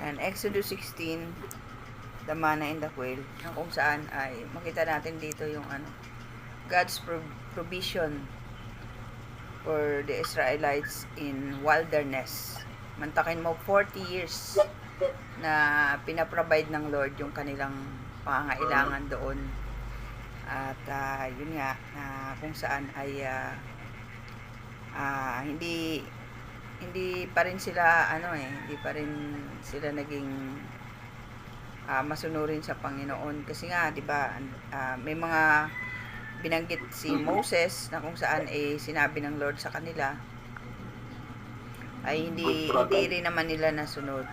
And Exodus 16, the manna and the quail, na kung saan ay makita natin dito yung God's provision for the Israelites in wilderness. Mantakin mo 40 years na pinaprovide ng Lord yung kanilang pangangailangan doon. At yun nga, kung saan ay hindi pa rin sila hindi pa rin sila naging masunurin sa Panginoon kasi nga 'di ba may mga binanggit si Moses na kung saan sinabi ng Lord sa kanila ay hindi rin naman nila nasunod,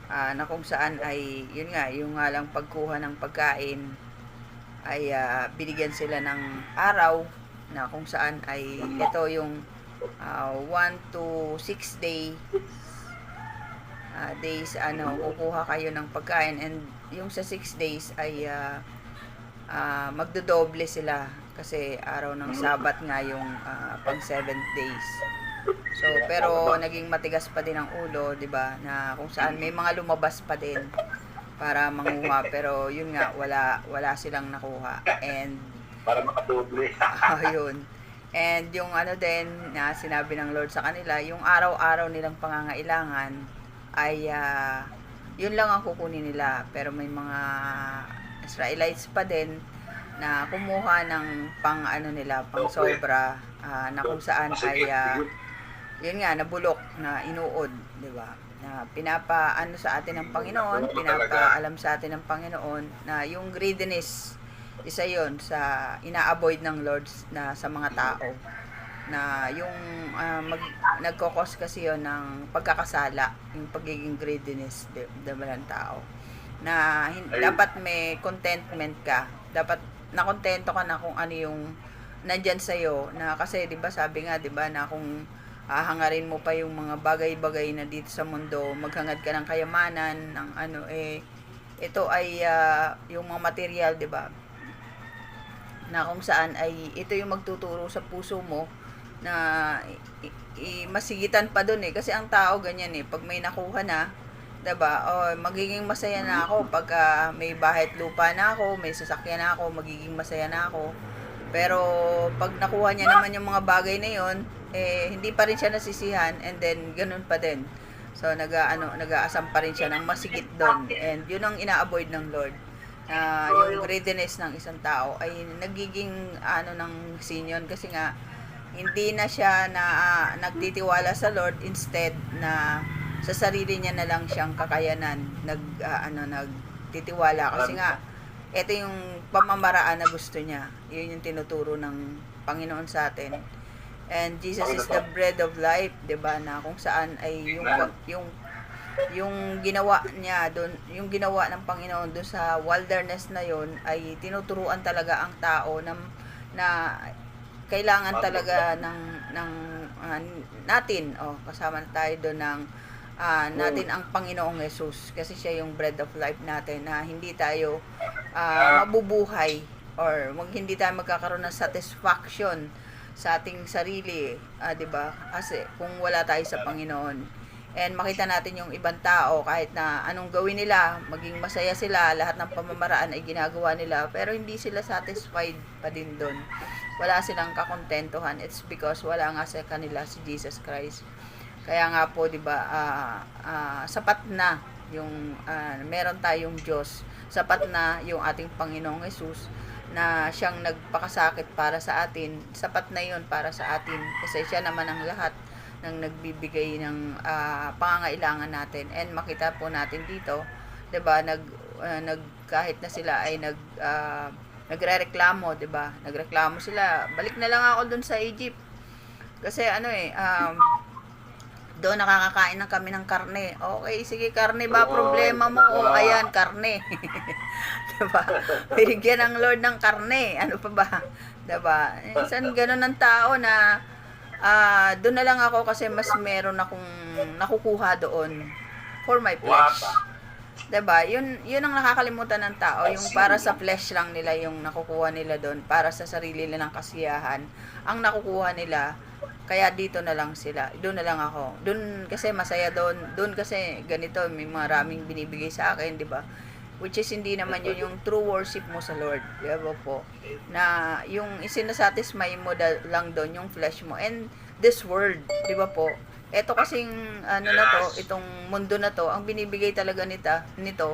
na kung saan ay yun nga yung lang pagkuha ng pagkain ay binigyan sila ng araw na kung saan ay ito yung 1 to 6 days kukuha kayo ng pagkain, and yung sa 6 days ay magdodoble sila kasi araw ng Sabat nga yung pang 7 days. So pero naging matigas pa din ang ulo, 'di ba? Na kung saan may mga lumabas pa din para manguha, pero yun nga wala silang nakuha, and para makadoble. yun. And yung din na sinabi ng Lord sa kanila, yung araw-araw nilang pangangailangan ay yun lang ang kukunin nila, pero may mga Israelites pa din na kumuha ng pang pang sobra, na kung saan ay yun nga nabulok, na inuod, 'di ba? Na pinapaano sa atin ng Panginoon, pinapaalam sa atin ng Panginoon na yung greediness, isa yon sa ina-avoid ng Lord na sa mga tao, na yung nagkokos kasi yon ng pagkakasala, yung pagiging greediness ng tao, na dapat may contentment ka, dapat nakontento ka na kung ano yung nandyan sa'yo, na kasi 'di ba sabi nga 'di ba na kung hahangarin mo pa yung mga bagay-bagay na dito sa mundo, maghangad ka ng kayamanan ng ito ay yung mga material, 'di ba, na kung saan ay ito yung magtuturo sa puso mo na masigitan pa doon kasi ang tao ganyan pag may nakuha na, 'di ba? Magiging masaya na ako pag may bahay at lupa na ako, may sasakyan na ako, magiging masaya na ako. Pero pag nakuha niya naman yung mga bagay na yon, hindi pa rin siya nasisihan, and then ganun pa din. So nag-aasam pa rin siya ng masigit doon, and yun ang ina-avoid ng Lord. Yung greediness ng isang tao ay nagiging ng sinyon, kasi nga hindi na siya nagtitiwala sa Lord, instead na sa sarili niya na lang siyang kakayanan nagtitiwala, kasi nga ito yung pamamaraan na gusto niya. Yun yung tinuturo ng Panginoon sa atin. And Jesus is the bread of life, 'di ba, na kung saan ay yung ginawa niya doon, yung ginawa ng Panginoon doon sa wilderness na yon, ay tinuturuan talaga ang tao na kailangan talaga ng natin, kasama tayo doon ng natin ang Panginoong Jesus, kasi siya yung bread of life natin, na hindi tayo mabubuhay, or hindi tayo magkakaroon ng satisfaction sa ating sarili, 'di ba? Kasi kung wala tayo sa Panginoon. And makita natin yung ibang tao, kahit na anong gawin nila, maging masaya sila, lahat ng pamamaraan ay ginagawa nila, pero hindi sila satisfied pa din doon. Wala silang kakontentuhan. It's because wala nga sa kanila si Jesus Christ. Kaya nga po, 'di ba, sapat na yung meron tayong Diyos. Sapat na yung ating Panginoong Jesus, na siyang nagpakasakit para sa atin. Sapat na 'yon para sa atin, kasi siya naman ang lahat ng nagbibigay ng pangangailangan natin. And makita po natin dito, 'di ba, kahit na sila ay nagrereklamo, 'di ba? Nagreklamo sila, balik na lang ako doon sa Egypt. Kasi doon nakakakain na kami ng karne. Okay, sige, karne ba problema mo? Ayan, karne. Diba? Binigyan ng Lord ng karne. Ano pa ba? Diba? Minsan ganun ng tao na doon na lang ako kasi mas meron akong nakukuha doon for my flesh. Diba? Yun ang nakakalimutan ng tao. Yung para sa flesh lang nila yung nakukuha nila doon. Para sa sarili nilang kasiyahan ang nakukuha nila. Kaya dito na lang sila. Doon na lang ako. Doon kasi masaya doon. Doon kasi ganito, may maraming binibigay sa akin, di ba? Which is hindi naman yun yung true worship mo sa Lord. Di ba po? Na yung isinasatisfy mo lang doon, yung flesh mo. And this world, di ba po? Ito kasing ano na to, itong mundo na to, ang binibigay talaga nito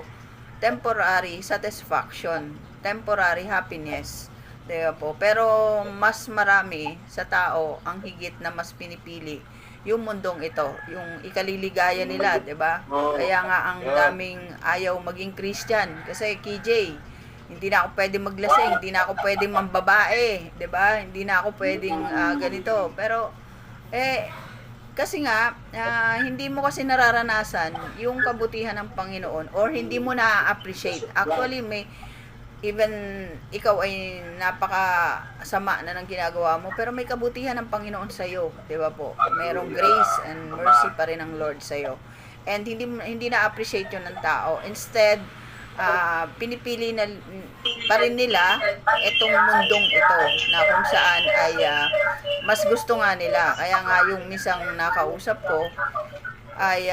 temporary satisfaction, temporary happiness. Diba po? Pero mas marami sa tao ang higit na mas pinipili yung mundong ito, yung ikaliligaya nila, 'di ba? Kaya nga ang daming ayaw maging Christian kasi KJ, hindi na ako pwedeng maglasing, hindi na ako pwedeng mambabae, 'di ba? Hindi na ako pwedeng ganito. Pero kasi nga hindi mo kasi nararanasan yung kabutihan ng Panginoon or hindi mo na-appreciate. Actually, even ikaw ay napakasama na ng ginagawa mo, pero may kabutihan ng Panginoon sa iyo, 'di ba po? Merong grace and mercy pa rin ng Lord sa iyo. And hindi na-appreciate 'yon ng tao. Instead, pinipili na pa rin nila itong mundong ito na kung saan ay mas gusto nga nila. Kaya nga yung misang nakausap ko ay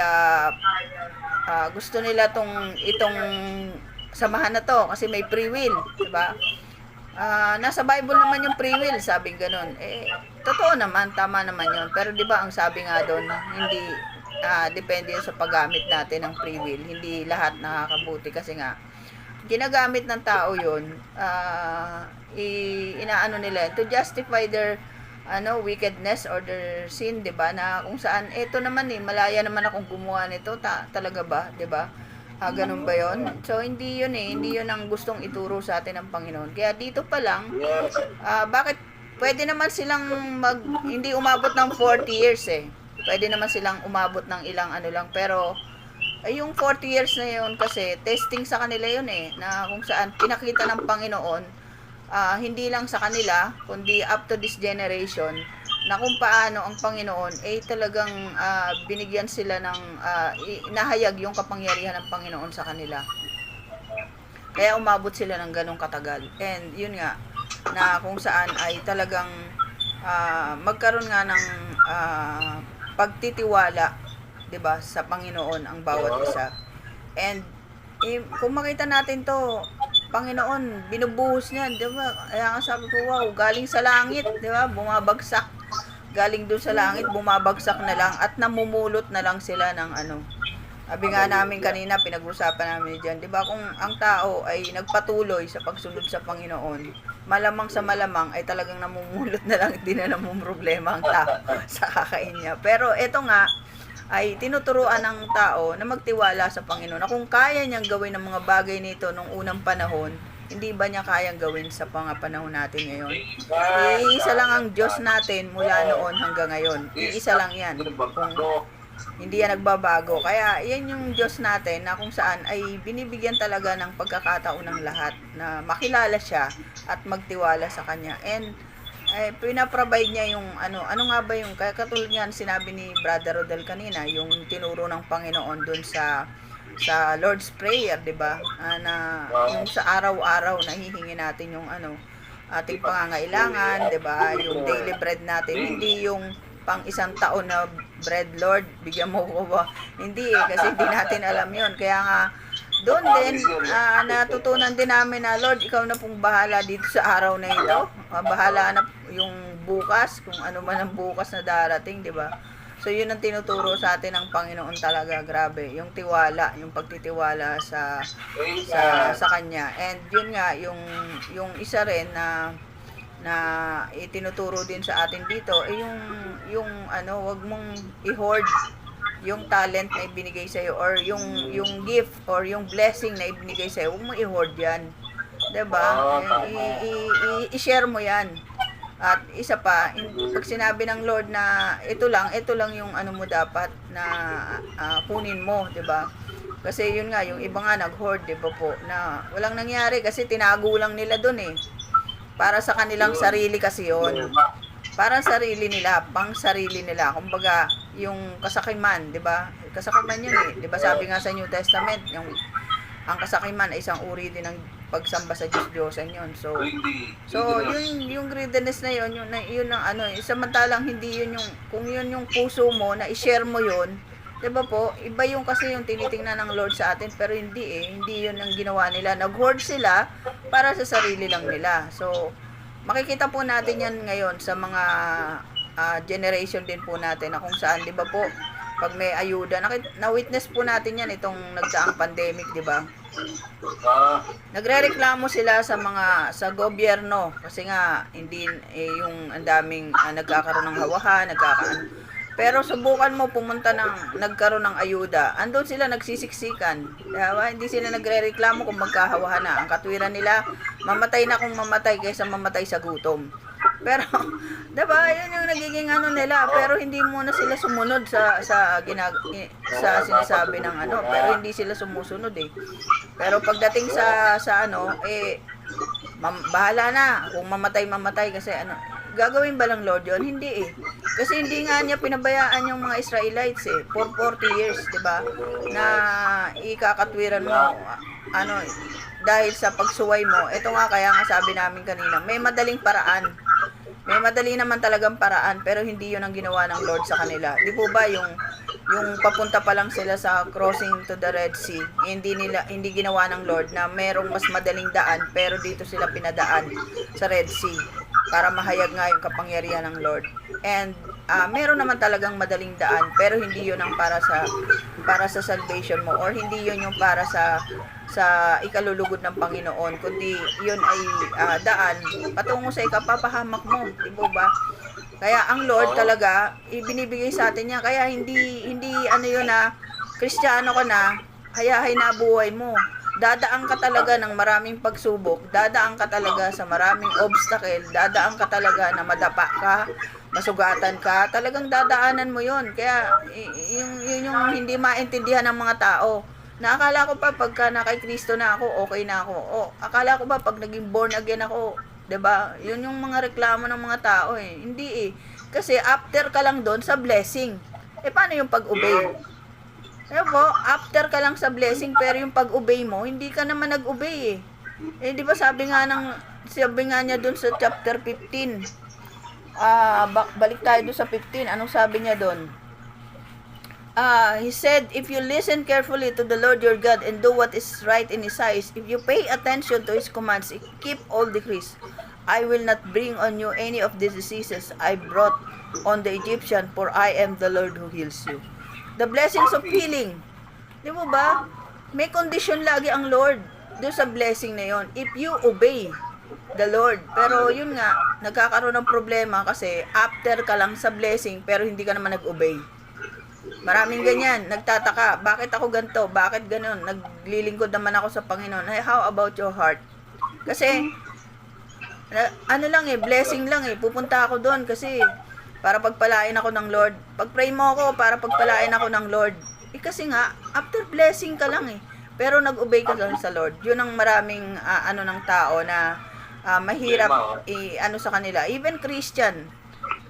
gusto nila itong samahan na to kasi may free will, diba? Nasa Bible naman yung free will, sabi ganun. Totoo naman, tama naman yun. Pero diba ang sabi nga doon, hindi depende yun sa paggamit natin ng free will. Hindi lahat nakakabuti kasi nga ginagamit ng tao yun, inaano nila to justify their wickedness or their sin, 'di ba? Na kung saan ito naman malaya naman akong gumawa nito, talaga ba, 'di ba? Ganun ba 'yon? So hindi 'yun hindi 'yun ang gustong ituro sa atin ng Panginoon. Kaya dito pa lang, bakit pwede naman silang hindi umabot ng 40 years Pwede naman silang umabot ng ilang lang, pero yung 40 years na 'yon kasi testing sa kanila 'yun na kung saan pinakita ng Panginoon, hindi lang sa kanila kundi up to this generation na kung paano ang Panginoon talagang binigyan sila ng inahayag yung kapangyarihan ng Panginoon sa kanila. Kaya umabot sila ng ganong katagal. And yun nga, na kung saan ay talagang magkaroon nga ng pagtitiwala, 'di ba, sa Panginoon ang bawat isa. And kung makita natin to, Panginoon, binubuhos niya, 'di ba? Kaya nga sabi ko, wow, galing sa langit, 'di ba? Bumabagsak. Galing doon sa langit, bumabagsak na lang at namumulot na lang sila ng Sabi nga namin kanina, pinag-usapan namin diyan, 'di ba? Kung ang tao ay nagpatuloy sa pagsunod sa Panginoon, malamang sa malamang ay talagang namumulot na lang, hindi na problema ang tao sa kakain niya. Pero eto nga ay tinuturuan ng tao na magtiwala sa Panginoon na kung kaya niyang gawin ang mga bagay nito nung unang panahon, hindi ba niya kayang gawin sa mga panahon natin ngayon? Iisa lang ang Diyos natin mula noon hanggang ngayon. Iisa lang yan. Kung hindi yan nagbabago. Kaya yan yung Diyos natin na kung saan ay binibigyan talaga ng pagkakataon ng lahat na makilala siya at magtiwala sa Kanya. And pinaprovide niya yung ano nga ba yung katulad nga sinabi ni Brother Rodel kanina, yung tinuro ng Panginoon dun sa Lord's Prayer, 'di ba? Na yung sa araw-araw na hihingi natin yung ating pangangailangan, 'di ba? Yung daily bread natin, hindi yung pang isang taon na bread, Lord, bigyan mo ko ba? Hindi kasi hindi natin alam 'yon. Kaya nga doon din natutunan din namin na Lord, ikaw na pong bahala dito sa araw na ito. Bahala na yung bukas, kung ano man ang bukas na darating, 'di ba? So yun ang tinuturo sa atin ng Panginoon talaga, grabe, yung tiwala, yung pagtitiwala sa Kanya. And yun nga yung isa rin na itinuturo din sa atin dito yung wag mong i-hoard yung talent na ibinigay sa iyo or yung gift or yung blessing na ibinigay sa iyo. Wag mong i-hoard 'yan. 'Di ba? I-share mo 'yan. At isa pa, pag sinabi ng Lord na ito lang yung mo dapat na kunin mo, 'di ba? Kasi yun nga, yung iba nga nag-hoard, 'di ba po, na walang nangyari kasi tinago lang nila doon Para sa kanilang sarili kasi yun. Para sarili nila, pang sarili nila. Kumbaga, yung kasakiman, 'di ba? Kasakiman yun 'di ba? Sabi nga sa New Testament, ang kasakiman ay isang uri din ng pagsamba sa Diyos-Diyosan yun. So yung greediness na yun, yun ang ano, samantalang hindi yun yung, kung yun yung puso mo, na i-share mo yun, diba po, iba yung kasi yung tinitingnan ng Lord sa atin, pero hindi yun ang ginawa nila. Nag-hoard sila para sa sarili lang nila. So, makikita po natin yan ngayon sa mga generation din po natin, na kung saan, diba po, pag may ayuda, na-witness po natin yan itong nagdaang pandemic, di ba? Nagrereklamo sila sa gobyerno kasi nga hindi yung ang daming nagkakaroon ng hawahan, pero subukan mo pumunta nagkaroon ng ayuda. Andun sila nagsisiksikan. Diba? Hindi sila nagrereklamo kung magkahawahan na. Ang katwiran nila, mamatay na kung mamatay kaysa mamatay sa gutom. Pero, diba, yun yung nagiging ano nila, pero hindi muna sila sumunod sa sinasabi ng ano, pero hindi sila sumusunod eh. Pero pagdating sa ano, bahala na, kung mamatay kasi ano, gagawin ba lang Lord yun? Hindi eh. Kasi hindi nga niya pinabayaan yung mga Israelites eh, for 40 years, diba, na ikakatwiran mo, ano, dahil sa pagsuway mo. Ito nga, kaya nga sabi namin kanina, may madaling paraan. May madali naman talagang paraan, pero hindi yun ang ginawa ng Lord sa kanila. Di po ba yung papunta pa lang sila sa crossing to the Red Sea, hindi ginawa ng Lord na merong mas madaling daan, pero dito sila pinadaan sa Red Sea para mahayag nga yung kapangyarihan ng Lord. And meron naman talagang madaling daan, pero hindi yun ang para sa salvation mo, or hindi yun yung para sa ikalulugod ng Panginoon, kundi yun ay daan patungo sa ikapapahamak mo, di ba? Kaya ang Lord talaga ibinibigay sa atin niya. Kaya hindi ano yun na Kristiyano ka na, hayahay na buhay mo. Dadaan ka talaga ng maraming pagsubok, dadaan ka talaga sa maraming obstacle, dadaan ka talaga na madapa ka, masugatan ka, talagang dadaanan mo yun. Kaya yun yung hindi maintindihan ng mga tao. Akala ko pa pagka na kay Kristo na ako, okay na ako. Akala ko ba pag naging born again ako, 'di ba? Yun yung mga reklamo ng mga tao eh. Hindi eh. Kasi after ka lang doon sa blessing. Paano yung pag-obey? Po, after ka lang sa blessing, pero yung pag-obey mo, hindi ka naman nag-obey eh. 'Di ba sabi nga niya doon sa chapter 15. Balik tayo doon sa 15. Anong sabi niya doon? He said, if you listen carefully to the Lord your God and do what is right in His eyes, if you pay attention to His commands, keep all decrees, I will not bring on you any of these diseases I brought on the Egyptian, for I am the Lord who heals you. The blessings of healing. Di mo ba? May condition lagi ang Lord doon sa blessing na yon. If you obey the Lord. Pero yun nga, nagkakaroon ng problema kasi after ka lang sa blessing, pero hindi ka naman nag-obey. Maraming ganyan, nagtataka, bakit ako ganito, bakit ganun, naglilingkod naman ako sa Panginoon. Hey, how about your heart? Kasi, ano lang blessing lang pupunta ako doon kasi para pagpalain ako ng Lord. Pag-pray mo ako para pagpalain ako ng Lord. Kasi nga, after blessing ka lang pero nag-obey ka lang sa Lord. Yun ang maraming ng tao na mahirap ano sa kanila. Even Christian,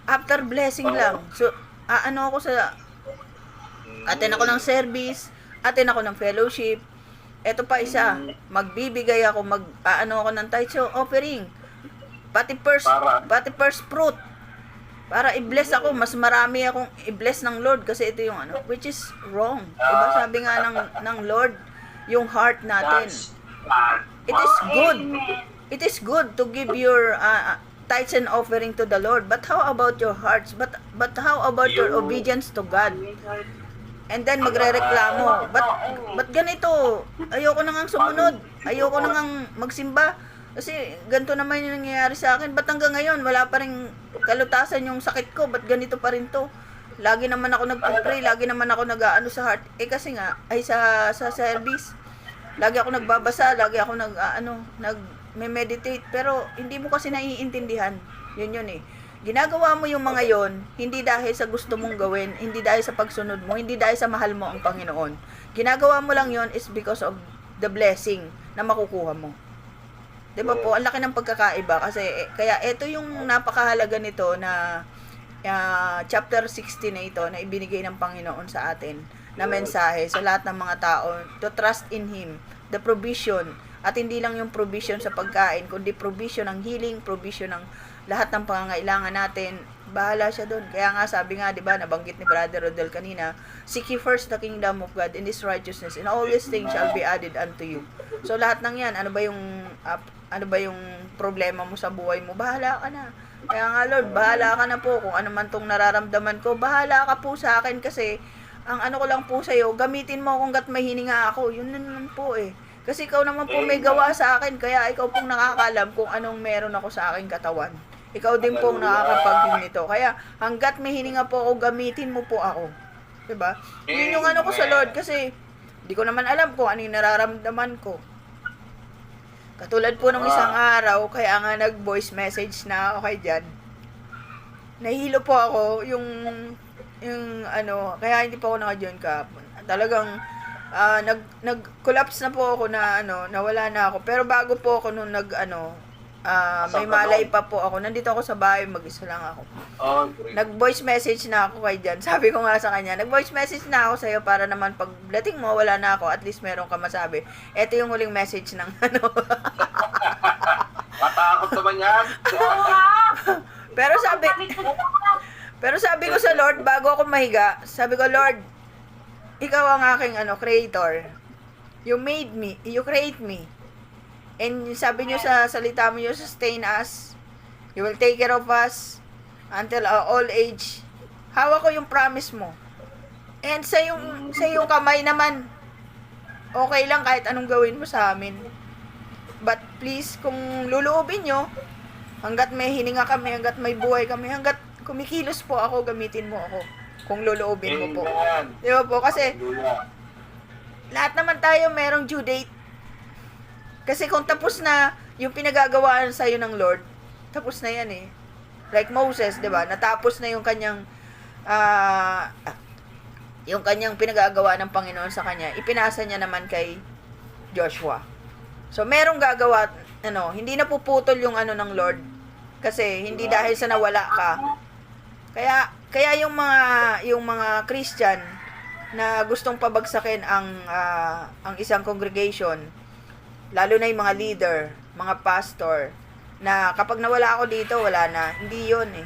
after blessing lang. So, ako attend ako ng service, attend ako ng fellowship. Ito pa isa, magbibigay ako, ako ng tithe offering. Pati first fruit. Para i-bless ako, mas marami akong i-bless ng Lord kasi ito yung which is wrong. Diba sabi nga ng Lord, yung heart natin. It is good. It is good to give your tithes and offering to the Lord. But how about your hearts? But how about your obedience to God? And then magrereklamo. Ba't ganito? Ayoko na ngang sumunod. Ayoko na ngang magsimba. Kasi ganito naman yung nangyayari sa akin. Ba't hanggang ngayon wala pa rin kalutasan yung sakit ko? Ba't ganito pa rin to? Lagi naman ako nagpupray. Lagi naman ako nag-aano sa heart. Kasi nga, sa service. Lagi ako nagbabasa. Lagi ako nag-meditate. Pero hindi mo kasi naiintindihan. Yun ginagawa mo yung mga yon, hindi dahil sa gusto mong gawin, hindi dahil sa pagsunod mo, hindi dahil sa mahal mo ang Panginoon. Ginagawa mo lang yon is because of the blessing na makukuha mo. Diba po, ang laki ng pagkakaiba kasi kaya ito yung napakahalaga nito na chapter 16 na ito na ibinigay ng Panginoon sa atin na mensahe sa lahat ng mga tao to trust in Him the provision. At hindi lang yung provision sa pagkain, kundi provision ng healing, provision ng lahat ng pangangailangan natin. Bahala siya doon. Kaya nga sabi nga, 'di ba, nabanggit ni Brother Rodel kanina, seek ye first the kingdom of God and His righteousness, and all these things shall be added unto you. So lahat ng 'yan, ano ba yung problema mo sa buhay mo? Bahala ka na. Kaya nga Lord, bahala ka na po kung ano man tong nararamdaman ko. Bahala ka po sa akin kasi ang ano ko lang po sa iyo, gamitin mo kung gat may hininga ako. Yun naman po eh. Kasi ikaw naman po may gawa sa akin, kaya ikaw pong nakakalam kung anong meron ako sa aking katawan. Ikaw din pong nakakapag nito. Kaya hanggat may hininga po ako, gamitin mo po ako. 'Di ba? Yun yung ano ko sa Lord kasi hindi ko naman alam kung ano yung nararamdaman ko. Katulad po ng isang araw, kaya nga nag-voice message na ako kay Jan. Nahihilo po ako yung ano, kaya hindi pa ako naka-join kahapon. Talagang nag-collapse na po ako na nawala na ako. Pero bago po ako nung may malay pa po ako. Nandito ako sa bahay, mag-isa lang ako. Nag-voice message na ako kay Jan. Sabi ko nga sa kanya, nag-voice message na ako sa'yo para naman pag dating mo, wala na ako, at least meron ka masabi. Ito yung huling message ng Matakot naman yan. Pero sabi ko sa Lord, bago ako mahiga, sabi ko, Lord, ikaw ang aking creator. You made me, you create me. And sabi niyo sa salita mo, you sustain us. You will take care of us until our old age. Hawak ko yung promise mo. And sa yung kamay naman, okay lang kahit anong gawin mo sa amin. But please, kung luluubin nyo, hanggat may hininga kami, hanggat may buhay kami, hanggat kumikilos po ako, gamitin mo ako. Kung luluubin mo po. Di ba po? Kasi, lahat naman tayo merong due date. Kasi kung tapos na yung pinagagawaan sa'yo ng Lord, tapos na yan eh. Like Moses, di ba? Natapos na yung kanyang pinagagawa ng Panginoon sa kanya. Ipinasa niya naman kay Joshua. So, merong gagawa, hindi na puputol yung ng Lord. Kasi, hindi dahil sa nawala ka. Kaya yung mga Christian na gustong pabagsakin ang isang congregation, lalo na yung mga leader, mga pastor, na kapag nawala ako dito, wala na. Hindi yun eh.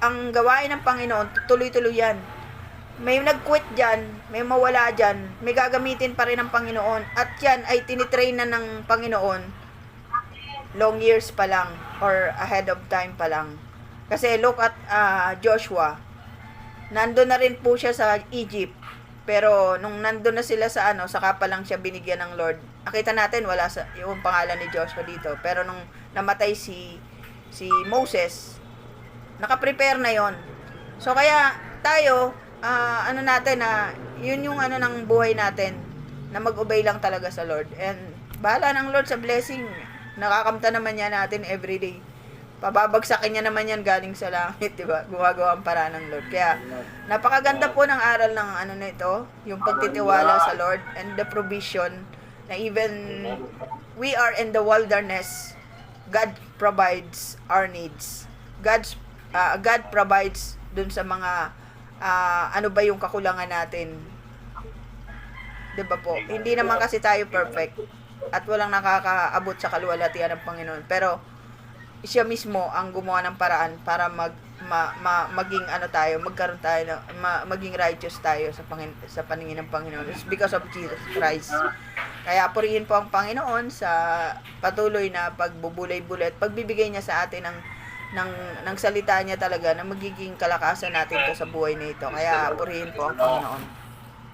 Ang gawain ng Panginoon, tuloy-tuloy yan. May nag-quit dyan, may mawala dyan, may gagamitin pa rin ng Panginoon. At yan ay tinitrain na ng Panginoon long years pa lang or ahead of time pa lang. Kasi look at Joshua. Nandun na rin po siya sa Egypt. Pero nung nandun na sila sa saka pa lang siya binigyan ng Lord. Nakita natin wala yung pangalan ni Joshua dito. Pero nung namatay si Moses, naka-prepare na yon. So kaya tayo yun yung ng buhay natin, na mag-obey lang talaga sa Lord. And bahala ng Lord sa blessing. Nakakamta naman yan natin everyday. Pababagsakin niya naman yan galing sa langit, di ba? Gumagawa ang paraan ng Lord. Kaya, napakaganda po ng aral ng nito, yung pagtitiwala sa Lord and the provision na even we are in the wilderness, God provides our needs. God provides dun sa mga ano ba yung kakulangan natin. Di ba po? Hindi naman kasi tayo perfect at walang nakakaabot sa kaluwalhatian ng Panginoon. Pero, siya mismo ang gumawa ng paraan para maging magkaroon tayo maging righteous tayo sa paningin ng Panginoon. It's because of Jesus Christ. Kaya purihin po ang Panginoon sa patuloy na pagbubulay-bulay at pagbibigay niya sa atin ng salita niya talaga na magiging kalakasan natin to sa buhay na ito. Kaya purihin po ang Panginoon.